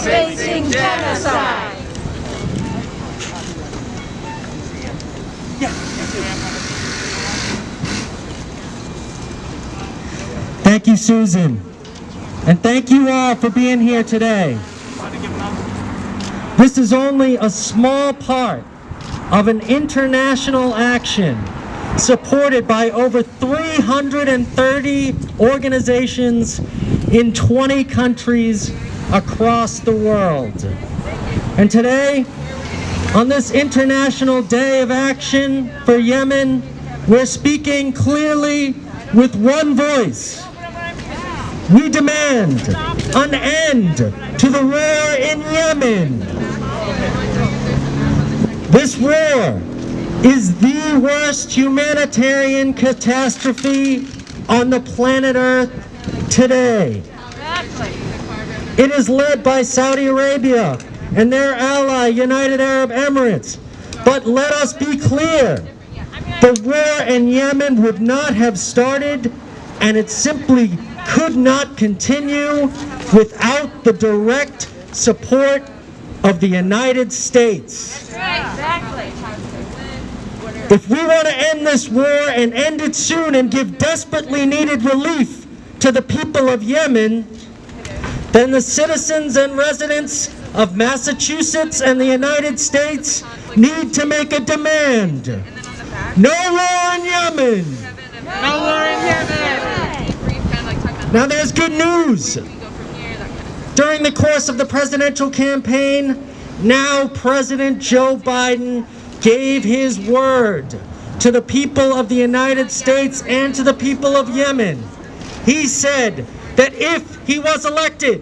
facing genocide. Thank you, Susan. And thank you all for being here today. This is only a small part of an international action supported by over 330 organizations in 20 countries across the world. And today, on this International Day of Action for Yemen, we're speaking clearly with one voice. We demand an end to the war in Yemen. This war is the worst humanitarian catastrophe on the planet Earth today. It is led by Saudi Arabia and their ally, United Arab Emirates. But let us be clear, the war in Yemen would not have started, and it simply could not continue without the direct support of the United States. If we want to end this war and end it soon and give desperately needed relief to the people of Yemen, then the citizens and residents of Massachusetts and the United States need to make a demand. No war in Yemen! No war in Yemen! Now there's good news. During the course of the presidential campaign, now President Joe Biden gave his word to the people of the United States and to the people of Yemen. He said that if he was elected,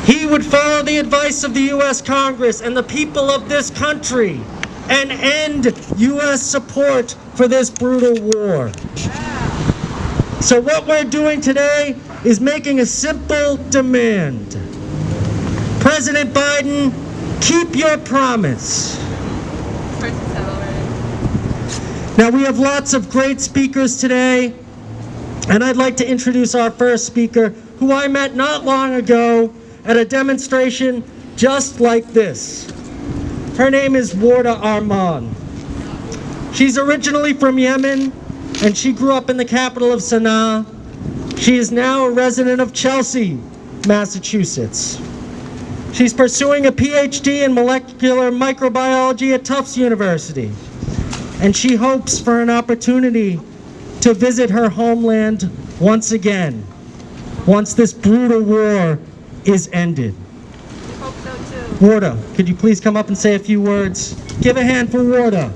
he would follow the advice of the U.S. Congress and the people of this country and end U.S. support for this brutal war. So what we're doing today is making a simple demand. President Biden, keep your promise. Now we have lots of great speakers today, and I'd like to introduce our first speaker, who I met not long ago at a demonstration just like this. Her name is Warda Arman. She's originally from Yemen, and she grew up in the capital of Sana'a. She is now a resident of Chelsea, Massachusetts. She's pursuing a PhD in molecular microbiology at Tufts University, and she hopes for an opportunity to visit her homeland once again, once this brutal war is ended. We hope so too. Warda, could you please come up and say a few words? Give a hand for Warda.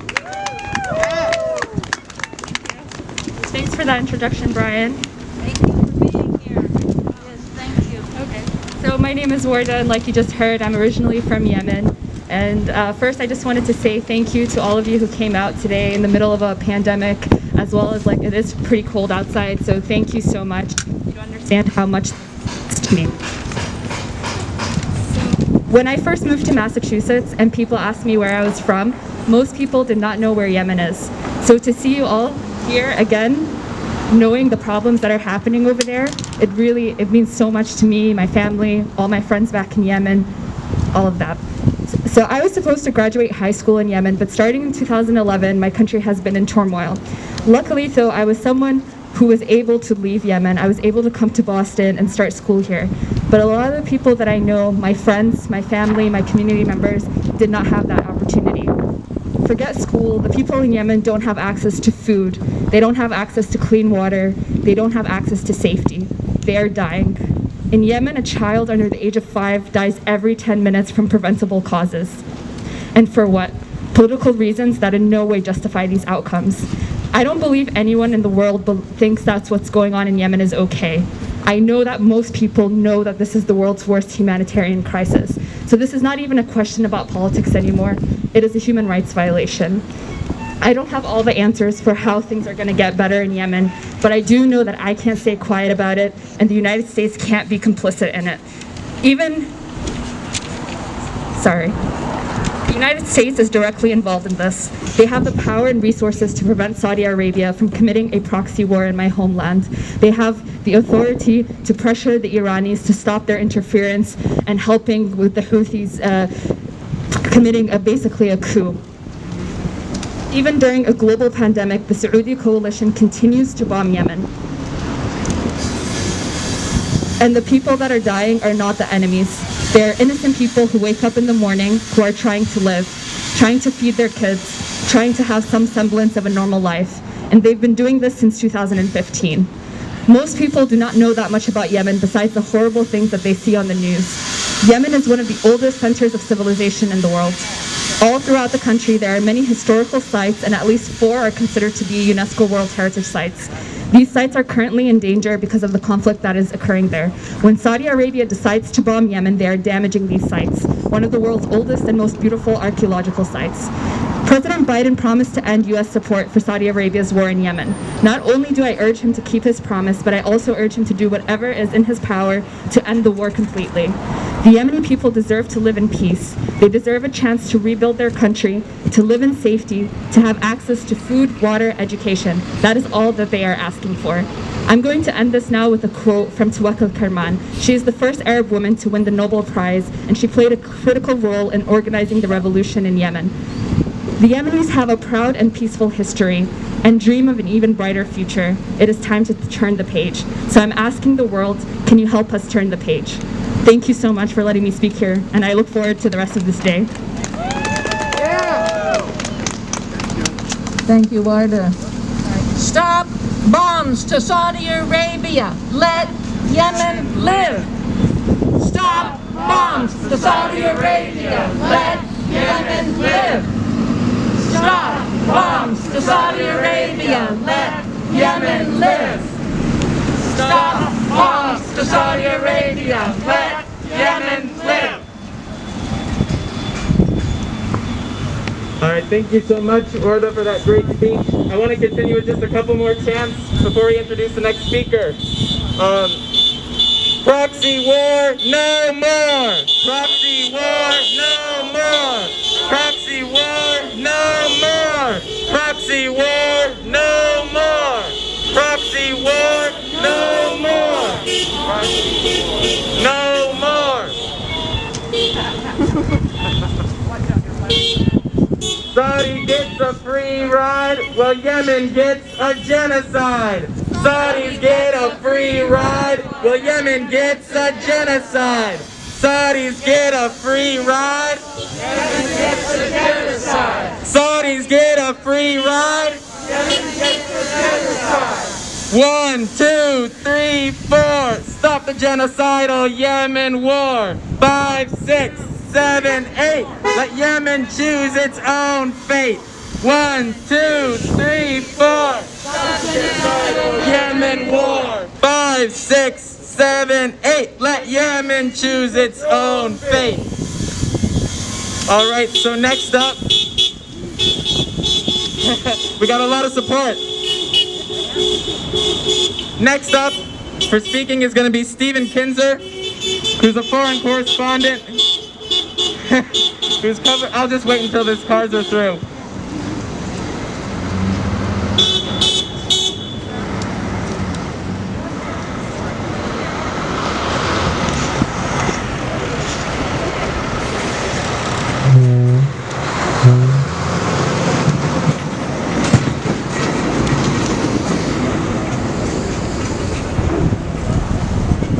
Thanks for that introduction, Brian. Thank you for being here. Yes, thank you. Okay. So my name is Warda, and like you just heard, I'm originally from Yemen. And first, I just wanted to say thank you to all of you who came out today in the middle of a pandemic, as well as it is pretty cold outside. So thank you so much. You don't understand how much it's to me. When I first moved to Massachusetts and people asked me where I was from, most people did not know where Yemen is. So to see you all here again, knowing the problems that are happening over there, it means so much to me, my family, all my friends back in Yemen, all of that. So I was supposed to graduate high school in Yemen, but starting in 2011, my country has been in turmoil. Luckily, though, I was someone who was able to leave Yemen. I was able to come to Boston and start school here. But a lot of the people that I know, my friends, my family, my community members, did not have that opportunity. Forget school, the people in Yemen don't have access to food. They don't have access to clean water. They don't have access to safety. They are dying. In Yemen, a child under the age of 5 dies every 10 minutes from preventable causes. And for what? Political reasons that in no way justify these outcomes. I don't believe anyone in the world thinks that's what's going on in Yemen is okay. I know that most people know that this is the world's worst humanitarian crisis. So this is not even a question about politics anymore. It is a human rights violation. I don't have all the answers for how things are going to get better in Yemen, but I do know that I can't stay quiet about it, and the United States can't be complicit in it. The United States is directly involved in this. They have the power and resources to prevent Saudi Arabia from committing a proxy war in my homeland. They have the authority to pressure the Iranis to stop their interference and helping with the Houthis committing basically a coup. Even during a global pandemic, the Saudi coalition continues to bomb Yemen. And the people that are dying are not the enemies. They are innocent people who wake up in the morning, who are trying to live, trying to feed their kids, trying to have some semblance of a normal life. And they've been doing this since 2015. Most people do not know that much about Yemen besides the horrible things that they see on the news. Yemen is one of the oldest centers of civilization in the world. All throughout the country, there are many historical sites, and at least 4 are considered to be UNESCO World Heritage Sites. These sites are currently in danger because of the conflict that is occurring there. When Saudi Arabia decides to bomb Yemen, they are damaging these sites, one of the world's oldest and most beautiful archaeological sites. President Biden promised to end U.S. support for Saudi Arabia's war in Yemen. Not only do I urge him to keep his promise, but I also urge him to do whatever is in his power to end the war completely. The Yemeni people deserve to live in peace. They deserve a chance to rebuild their country, to live in safety, to have access to food, water, education. That is all that they are asking for. I'm going to end this now with a quote from Tawakkol Karman. She is the first Arab woman to win the Nobel Prize, and she played a critical role in organizing the revolution in Yemen. The Yemenis have a proud and peaceful history and dream of an even brighter future. It is time to turn the page. So I'm asking the world, can you help us turn the page? Thank you so much for letting me speak here, and I look forward to the rest of this day. Thank you, Warda. Stop bombs to Saudi Arabia. Let Yemen live. Stop bombs to Saudi Arabia. Let Yemen live. Stop bombs to Saudi Arabia. Let Yemen live. Stop bombs to Saudi Arabia. Let Yemen live. All right, thank you so much, Orda, for that great speech. I want to continue with just a couple more chants before we introduce the next speaker. Proxy war, no more! Proxy war, no more! Proxy war, no more! Proxy war, no more! Proxy war, no more! No more! Saudi gets a free ride, while Yemen gets a genocide. Saudis get a free ride, while Yemen gets a genocide. Saudis get a free ride, Yemen gets a genocide. Saudis get a free ride, Yemen gets a genocide. 1, 2, 3, 4, stop the genocidal Yemen war. 5, 6, 7, 8, let Yemen choose its own fate. 1, 2, 3, 4, stop the genocidal Yemen war. 5, 6, 7, 8, let Yemen choose its own fate. All right, so next up, we got a lot of support. Next up for speaking is going to be Stephen Kinzer, who's a foreign correspondent. Who's covered? I'll just wait until these cars are through.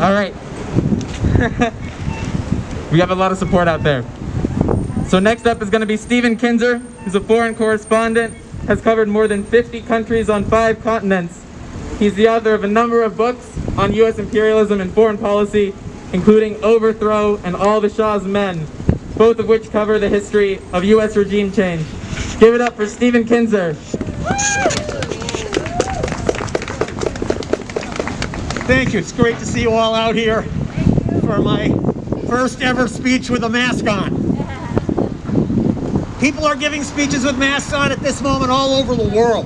All right. We have a lot of support out there. So next up is going to be Stephen Kinzer, who's a foreign correspondent, has covered more than 50 countries on 5 continents. He's the author of a number of books on U.S. imperialism and foreign policy, including Overthrow and All the Shah's Men, both of which cover the history of U.S. regime change. Give it up for Stephen Kinzer. Thank you. It's great to see you all out here for my first ever speech with a mask on. People are giving speeches with masks on at this moment all over the world.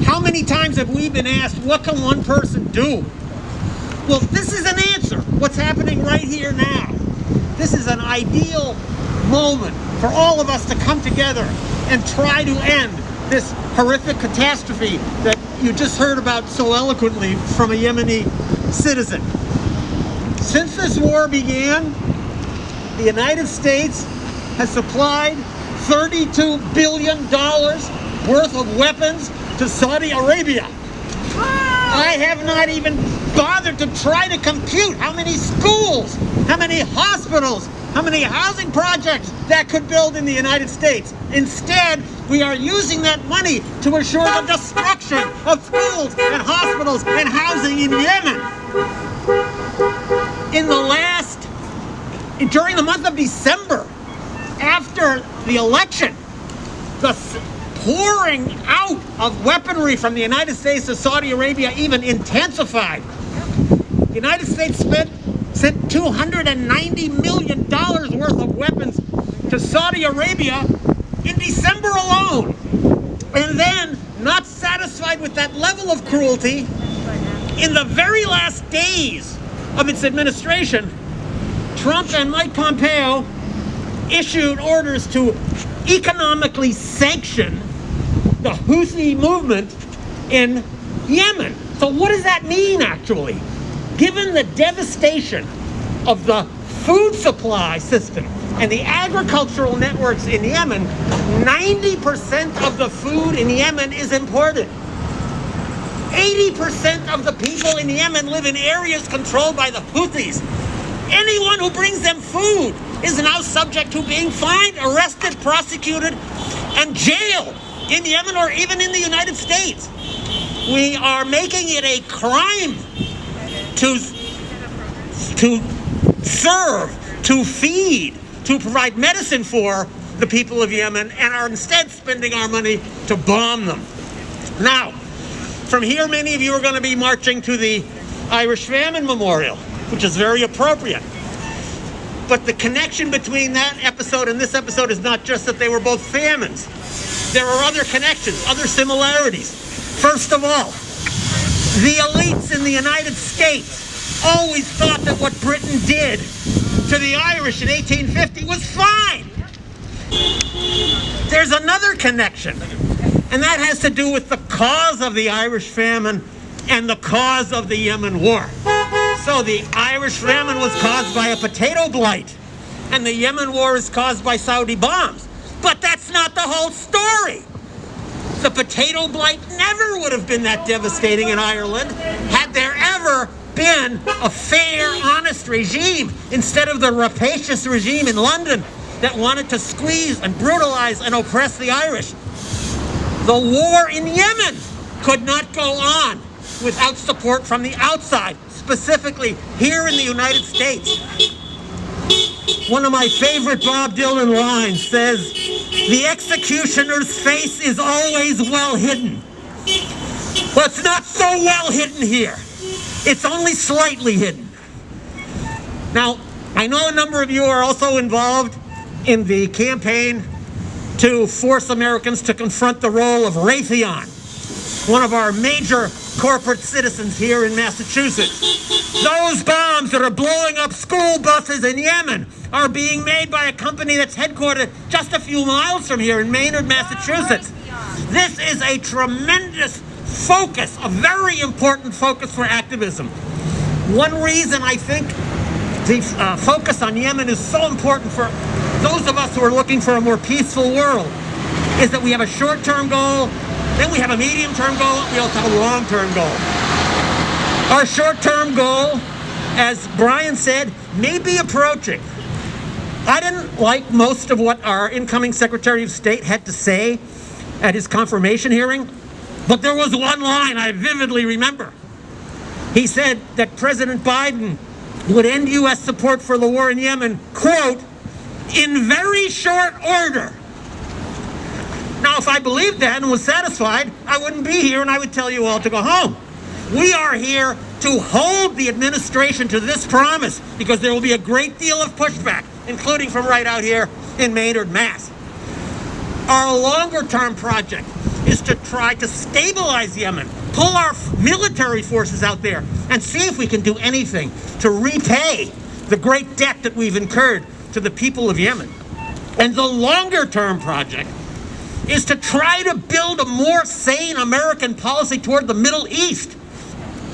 How many times have we been asked, what can one person do? Well, this is an answer. What's happening right here now. This is an ideal moment for all of us to come together and try to end this horrific catastrophe that you just heard about so eloquently from a Yemeni citizen. Since this war began, the United States has supplied $32 billion worth of weapons to Saudi Arabia. I have not even bothered to try to compute how many schools, how many hospitals, how many housing projects that could build in the United States. Instead, we are using that money to assure the destruction of schools and hospitals and housing in Yemen. During the month of December, after the election, the pouring out of weaponry from the United States to Saudi Arabia even intensified. The United States sent $290 million worth of weapons to Saudi Arabia in December alone. And then, not satisfied with that level of cruelty, in the very last days of its administration, Trump and Mike Pompeo issued orders to economically sanction the Houthi movement in Yemen. So what does that mean, actually? Given the devastation of the food supply system and the agricultural networks in Yemen, 90% of the food in Yemen is imported. 80% of the people in Yemen live in areas controlled by the Houthis. Anyone who brings them food is now subject to being fined, arrested, prosecuted, and jailed in Yemen or even in the United States. We are making it a crime to serve, to feed, to provide medicine for the people of Yemen, and are instead spending our money to bomb them. Now, from here, many of you are going to be marching to the Irish Famine Memorial, which is very appropriate. But the connection between that episode and this episode is not just that they were both famines. There are other connections, other similarities. First of all, the elites in the United States always thought that what Britain did to the Irish in 1850 was fine. There's another connection, and that has to do with the cause of the Irish famine and the cause of the Yemen war. So the Irish famine was caused by a potato blight, and the Yemen war is caused by Saudi bombs. But that's not the whole story. The potato blight never would have been that devastating in Ireland had there ever been a fair, honest regime instead of the rapacious regime in London that wanted to squeeze and brutalize and oppress the Irish. The war in Yemen could not go on without support from the outside, specifically here in the United States. One of my favorite Bob Dylan lines says, "The executioner's face is always well hidden." Well, it's not so well hidden here. It's only slightly hidden. Now, I know a number of you are also involved in the campaign to force Americans to confront the role of Raytheon, one of our major corporate citizens here in Massachusetts. Those bombs that are blowing up school buses in Yemen are being made by a company that's headquartered just a few miles from here in Maynard, Massachusetts. This is a tremendous focus, a very important focus for activism. One reason I think the focus on Yemen is so important for those of us who are looking for a more peaceful world is that we have a short-term goal, then we have a medium-term goal, we also have a long-term goal. Our short-term goal, as Brian said, may be approaching. I didn't like most of what our incoming Secretary of State had to say at his confirmation hearing, but there was one line I vividly remember. He said that President Biden would end U.S. support for the war in Yemen, quote, "in very short order." Now, if I believed that and was satisfied, I wouldn't be here and I would tell you all to go home. We are here to hold the administration to this promise because there will be a great deal of pushback, including from right out here in Maynard, Mass. Our longer-term project is to try to stabilize Yemen, pull our military forces out there, and see if we can do anything to repay the great debt that we've incurred to the people of Yemen. And the longer-term project is to try to build a more sane American policy toward the Middle East.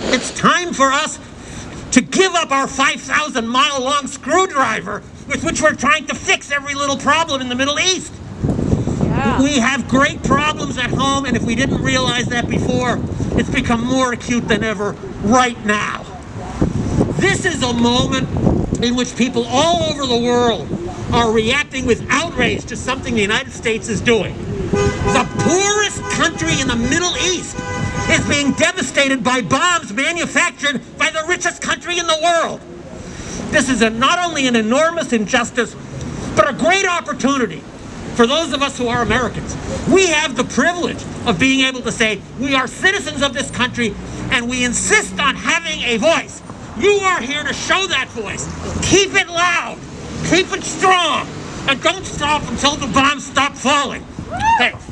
It's time for us to give up our 5,000-mile-long screwdriver with which we're trying to fix every little problem in the Middle East. Yeah. We have great problems at home, and if we didn't realize that before, it's become more acute than ever right now. This is a moment in which people all over the world are reacting with outrage to something the United States is doing. The poorest country in the Middle East is being devastated by bombs manufactured by the richest country in the world. This is not only an enormous injustice, but a great opportunity for those of us who are Americans. We have the privilege of being able to say, we are citizens of this country, and we insist on having a voice. You are here to show that voice. Keep it loud, keep it strong, and don't stop until the bombs stop falling. Thanks.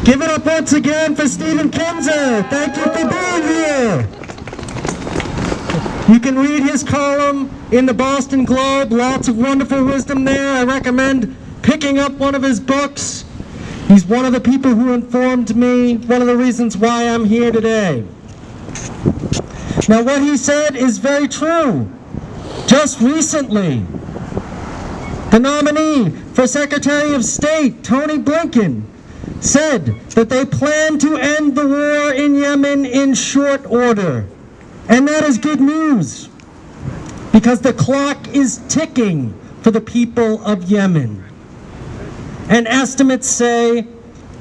Give it up once again for Stephen Kinzer. Thank you for being here. You can read his column in the Boston Globe. Lots of wonderful wisdom there. I recommend picking up one of his books. He's one of the people who informed me, one of the reasons why I'm here today. Now, what he said is very true. Just recently, the nominee for Secretary of State, Tony Blinken, said that they plan to end the war in Yemen in short order. And that is good news, because the clock is ticking for the people of Yemen. And estimates say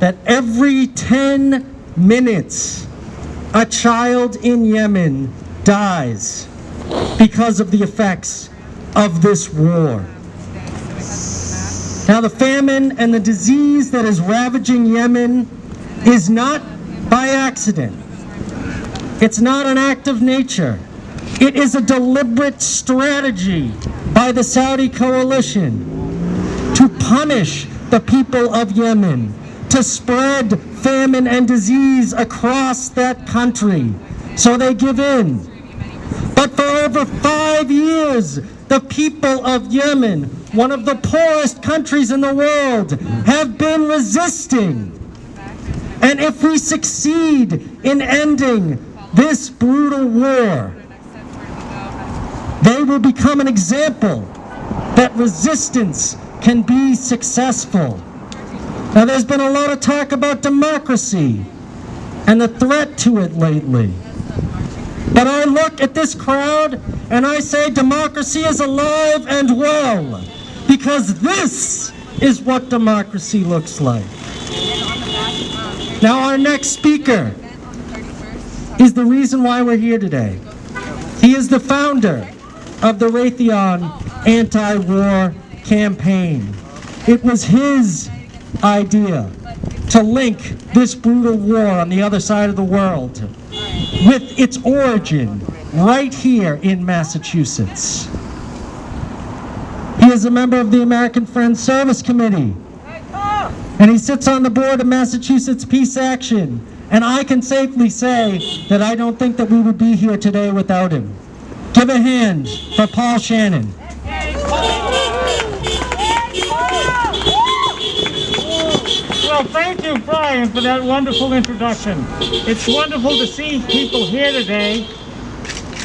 that every 10 minutes, a child in Yemen dies because of the effects of this war. Now, the famine and the disease that is ravaging Yemen is not by accident. It's not an act of nature. It is a deliberate strategy by the Saudi coalition to punish the people of Yemen, to spread famine and disease across that country, so they give in. But for over 5 years, the people of Yemen, one of the poorest countries in the world, have been resisting. And if we succeed in ending this brutal war, they will become an example that resistance can be successful. Now, there's been a lot of talk about democracy and the threat to it lately. But I look at this crowd and I say democracy is alive and well, because this is what democracy looks like. Now, our next speaker is the reason why we're here today. He is the founder of the Raytheon Anti-War Campaign. It was his idea to link this brutal war on the other side of the world with its origin right here in Massachusetts. He is a member of the American Friends Service Committee, and he sits on the board of Massachusetts Peace Action. And I can safely say that I don't think that we would be here today without him. Give a hand for Paul Shannon. Well, thank you, Brian, for that wonderful introduction. It's wonderful to see people here today.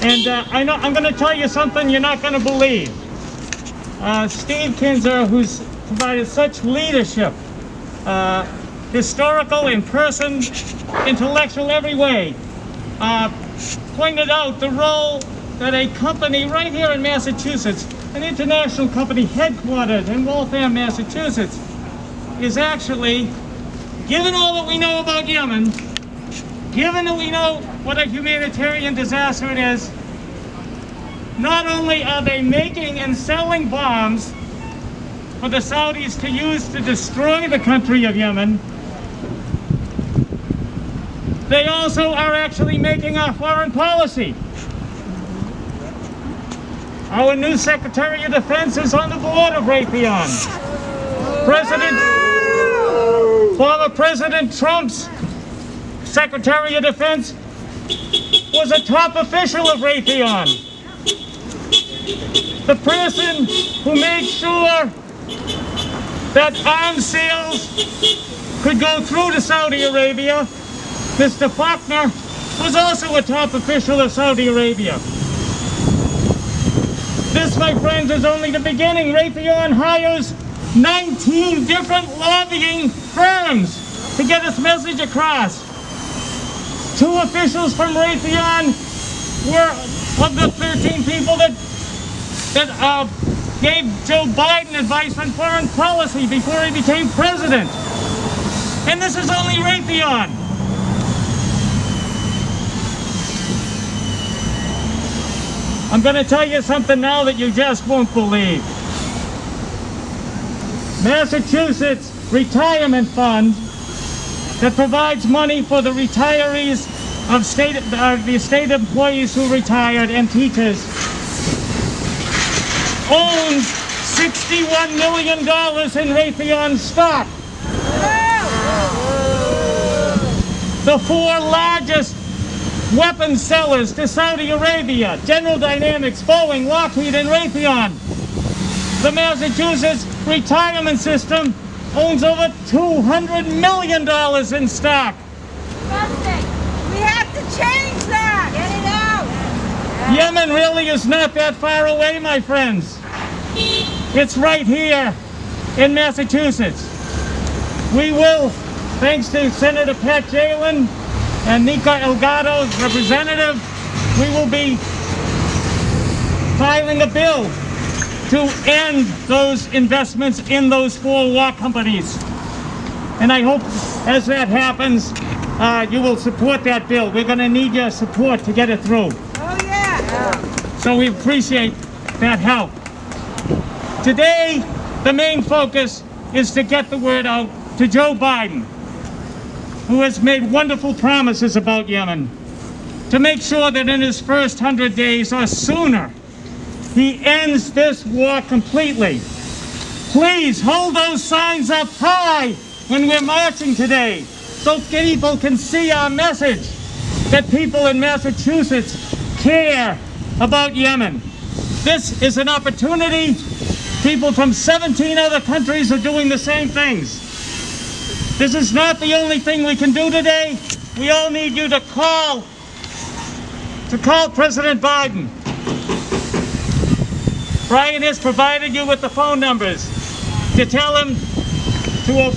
And I'm going to tell you something you're not going to believe. Steve Kinzer, who's provided such leadership, historical, in person, intellectual, every way, pointed out the role that a company right here in Massachusetts, an international company headquartered in Waltham, Massachusetts, is actually, given all that we know about Yemen, given that we know what a humanitarian disaster it is, not only are they making and selling bombs for the Saudis to use to destroy the country of Yemen, they also are actually making our foreign policy. Our new Secretary of Defense is on the board of Raytheon. Former President Trump's Secretary of Defense was a top official of Raytheon. the person who made sure that arms sales could go through to Saudi Arabia, Mr. Faulkner, was also a top official of Saudi Arabia. This, my friends, is only the beginning. Raytheon hires 19 different lobbying firms to get its message across. 2 officials from Raytheon were of the 13 people that gave Joe Biden advice on foreign policy before he became president. And this is only Raytheon. I'm going to tell you something now that you just won't believe. Massachusetts Retirement Fund that provides money for the retirees of the state employees who retired and teachers owns $61 million in Raytheon stock. The 4 largest weapons sellers to Saudi Arabia, General Dynamics, Boeing, Lockheed, and Raytheon. The Massachusetts retirement system owns over $200 million in stock. We have to change that. Get it out. Yemen really is not that far away, my friends. It's right here in Massachusetts. We will, thanks to Senator Pat Jalen and Nika Elgato's representative, we will be filing a bill to end those investments in those 4 war companies. And I hope as that happens, you will support that bill. We're going to need your support to get it through. Oh, yeah. So we appreciate that help. Today, the main focus is to get the word out to Joe Biden, who has made wonderful promises about Yemen, to make sure that in his first 100 days or sooner, he ends this war completely. Please hold those signs up high when we're marching today, so people can see our message, that people in Massachusetts care about Yemen. This is an opportunity. People from 17 other countries are doing the same things. This is not the only thing we can do today. We all need you to call President Biden. Brian has provided you with the phone numbers to tell him to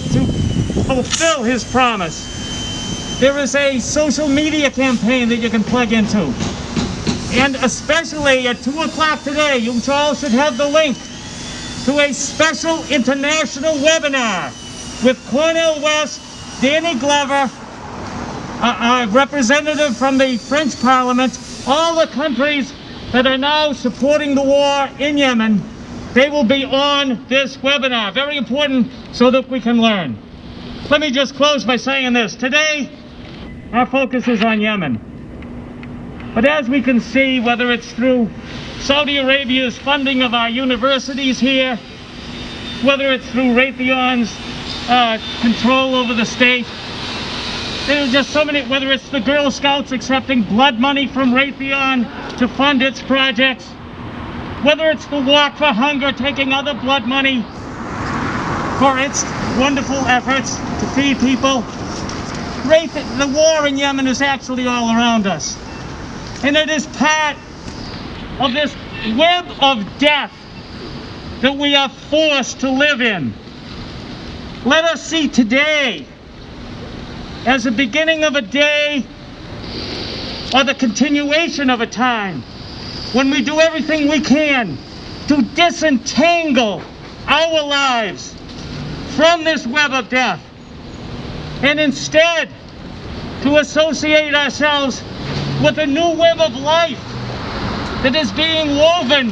fulfill his promise. There is a social media campaign that you can plug into. And especially at 2 o'clock today, you all should have the link to a special international webinar with Cornel West, Danny Glover, a representative from the French Parliament, all the countries that are now supporting the war in Yemen. They will be on this webinar. Very important so that we can learn. Let me just close by saying this. Today, our focus is on Yemen. But as we can see, whether it's through Saudi Arabia's funding of our universities here, whether it's through Raytheon's control over the state, there are just so many, whether it's the Girl Scouts accepting blood money from Raytheon to fund its projects, whether it's the Walk for Hunger taking other blood money for its wonderful efforts to feed people. The war in Yemen is actually all around us. And it is part of this web of death that we are forced to live in. Let us see today as the beginning of a day or the continuation of a time when we do everything we can to disentangle our lives from this web of death, and instead to associate ourselves with a new web of life that is being woven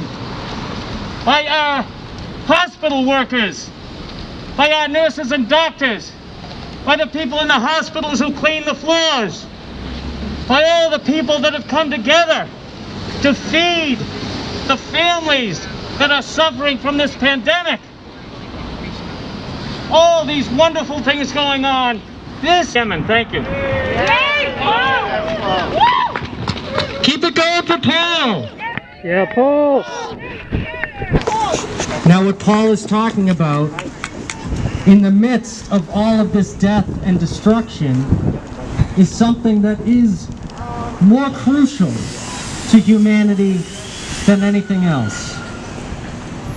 by our hospital workers, by our nurses and doctors, by the people in the hospitals who clean the floors, by all the people that have come together to feed the families that are suffering from this pandemic. All these wonderful things going on. This Yemen, thank you. Keep it going for Paul. Yeah, Paul. Now, what Paul is talking about, in the midst of all of this death and destruction, is something that is more crucial to humanity than anything else.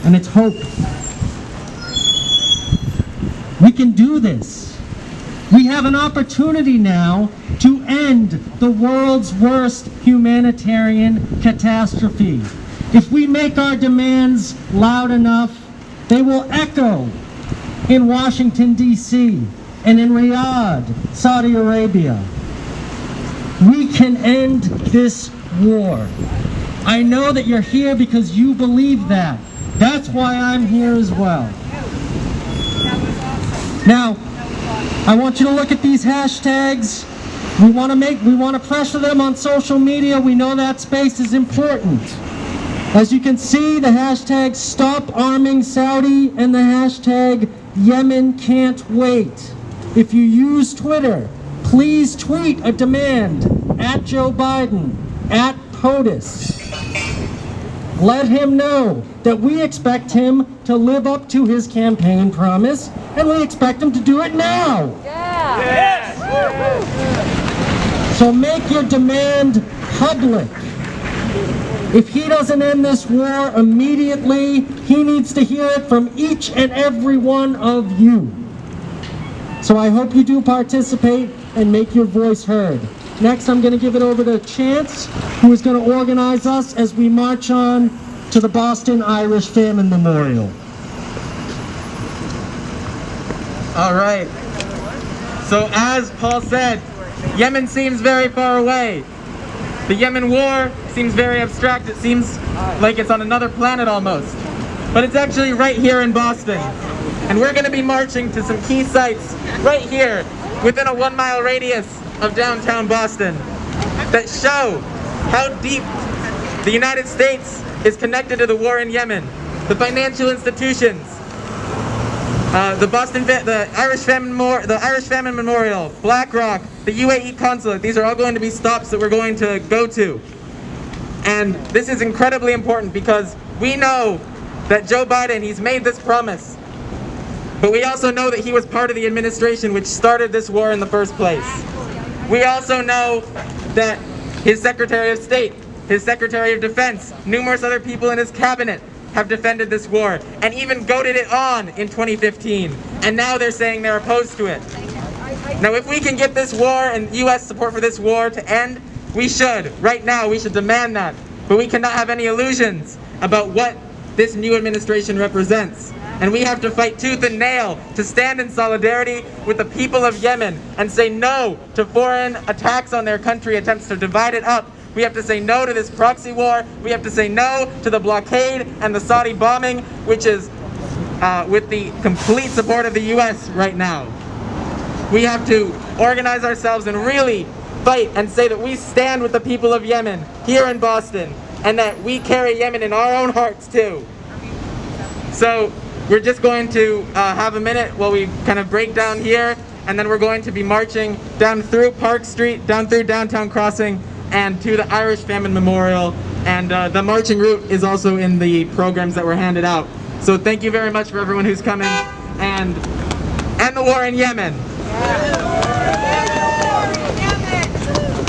And it's hope. We can do this. We have an opportunity now to end the world's worst humanitarian catastrophe. If we make our demands loud enough, they will echo in Washington, D.C., and in Riyadh, Saudi Arabia. We can end this war. I know that you're here because you believe that. That's why I'm here as well. Now, I want you to look at these hashtags. We want to pressure them on social media. We know that space is important. As you can see, the hashtag Stop Arming Saudi and the hashtag Yemen Can't Wait. If you use Twitter, please tweet a demand at Joe Biden, at POTUS. Let him know that we expect him to live up to his campaign promise, and we expect him to do it now. So make your demand public. If he doesn't end this war immediately, he needs to hear it from each and every one of you. So I hope you do participate and make your voice heard. Next, I'm going to give it over to Chance, who is going to organize us as we march on to the Boston Irish Famine Memorial. All right. So as Paul said, Yemen seems very far away. The Yemen war seems very abstract. It seems like it's on another planet almost. But it's actually right here in Boston. And we're going to be marching to some key sites right here within a 1-mile radius of downtown Boston that show how deep the United States is connected to the war in Yemen. The financial institutions, the Irish Famine Memorial, BlackRock, the UAE consulate. These are all going to be stops that we're going to go to. And this is incredibly important because we know that Joe Biden, he's made this promise. But we also know that he was part of the administration which started this war in the first place. We also know that his Secretary of State, his Secretary of Defense, numerous other people in his cabinet have defended this war and even goaded it on in 2015. And now they're saying they're opposed to it. Now, if we can get this war and U.S. support for this war to end, we should. Right now, we should demand that. But we cannot have any illusions about what this new administration represents. And we have to fight tooth and nail to stand in solidarity with the people of Yemen and say no to foreign attacks on their country, attempts to divide it up. We have to say no to this proxy war. We have to say no to the blockade and the Saudi bombing, which is with the complete support of the U.S. right now. We have to organize ourselves and really fight and say that we stand with the people of Yemen here in Boston and that we carry Yemen in our own hearts too. So we're just going to have a minute while we kind of break down here, and then we're going to be marching down through Park Street, down through Downtown Crossing, and to the Irish Famine Memorial. And the marching route is also in the programs that were handed out. So thank you very much for everyone who's coming, and end the war in Yemen.